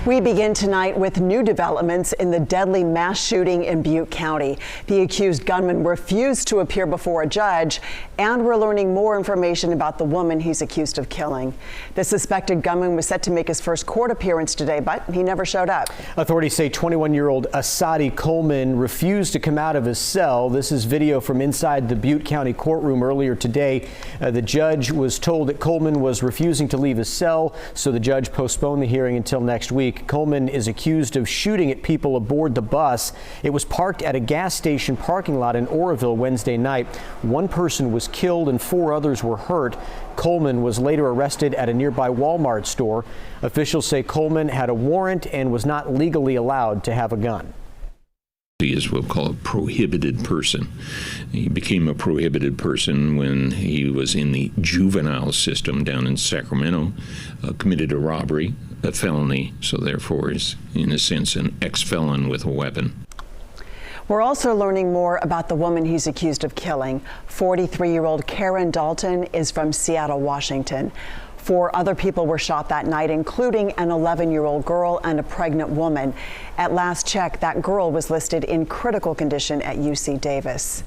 We begin tonight with new developments in the deadly mass shooting in Butte County. The accused gunman refused to appear before a judge, and we're learning more information about the woman he's accused of killing. The suspected gunman was set to make his first court appearance today, but he never showed up. Authorities say 21-year-old Asadi Coleman refused to come out of his cell. This is video from inside the Butte County courtroom earlier today. The judge was told that Coleman was refusing to leave his cell, so the judge postponed the hearing until next week. Coleman is accused of shooting at people aboard the bus. It was parked at a gas station parking lot in Oroville Wednesday night. One person was killed and 4 others were hurt. Coleman was later arrested at a nearby Walmart store. Officials say Coleman had a warrant and was not legally allowed to have a gun. He is what we'll call a prohibited person. He became a prohibited person when he was in the juvenile system down in Sacramento, committed a robbery, a felony, so therefore is, in a sense, an ex-felon with a weapon. We're also learning more about the woman he's accused of killing. 43-year-old Karen Dalton is from Seattle, Washington. 4 other people were shot that night, including an 11-year-old girl and a pregnant woman. At last check, that girl was listed in critical condition at UC Davis.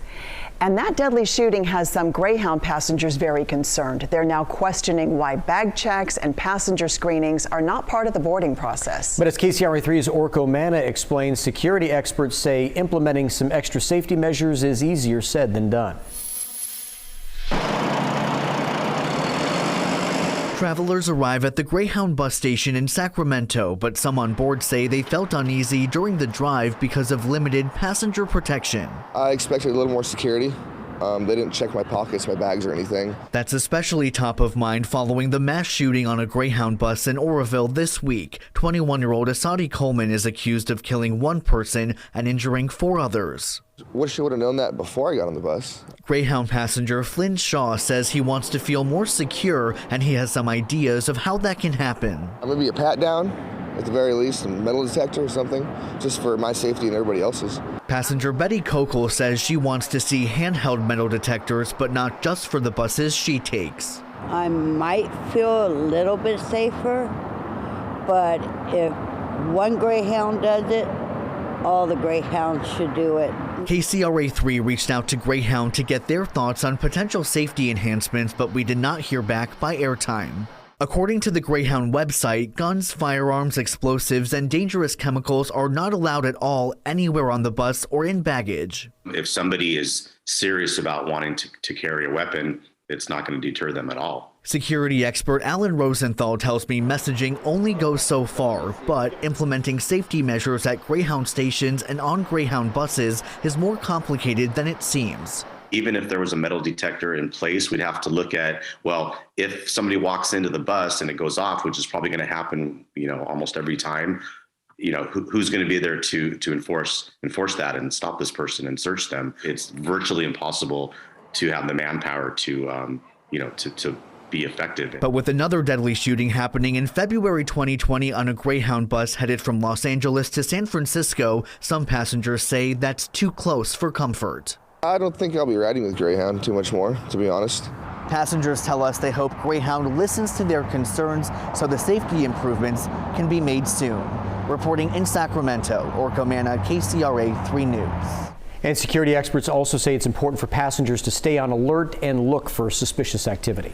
And that deadly shooting has some Greyhound passengers very concerned. They're now questioning why bag checks and passenger screenings are not part of the boarding process. But as KCRA3's Orko Manna explains, security experts say implementing some extra safety measures is easier said than done. Travelers arrive at the Greyhound bus station in Sacramento, but some on board say they felt uneasy during the drive because of limited passenger protection. I expected a little more security. They didn't check my pockets, my bags, or anything. That's especially top of mind following the mass shooting on a Greyhound bus in Oroville this week. 21-year-old Asadi Coleman is accused of killing 1 person and injuring 4 others. Wish I would have known that before I got on the bus. Greyhound passenger Flynn Shaw says he wants to feel more secure, and he has some ideas of how that can happen. Maybe a pat down, at the very least, a metal detector or something, just for my safety and everybody else's. Passenger Betty Kokel says she wants to see handheld metal detectors, but not just for the buses she takes. I might feel a little bit safer, but if one Greyhound does it, all the Greyhounds should do it. KCRA3 reached out to Greyhound to get their thoughts on potential safety enhancements, but we did not hear back by airtime. According to the Greyhound website, guns, firearms, explosives, and dangerous chemicals are not allowed at all anywhere on the bus or in baggage. If somebody is serious about wanting to carry a weapon, it's not going to deter them at all. Security expert Alan Rosenthal tells me messaging only goes so far, but implementing safety measures at Greyhound stations and on Greyhound buses is more complicated than it seems. Even if there was a metal detector in place, we'd have to look at, well, if somebody walks into the bus and it goes off, which is probably going to happen, almost every time, who's going to be there to enforce that and stop this person and search them? It's virtually impossible to have the manpower to be effective. But with another deadly shooting happening in February 2020 on a Greyhound bus headed from Los Angeles to San Francisco, some passengers say that's too close for comfort. I don't think I'll be riding with Greyhound too much more, to be honest. Passengers tell us they hope Greyhound listens to their concerns so the safety improvements can be made soon. Reporting in Sacramento, Orko Manna, KCRA 3 News. And security experts also say it's important for passengers to stay on alert and look for suspicious activity.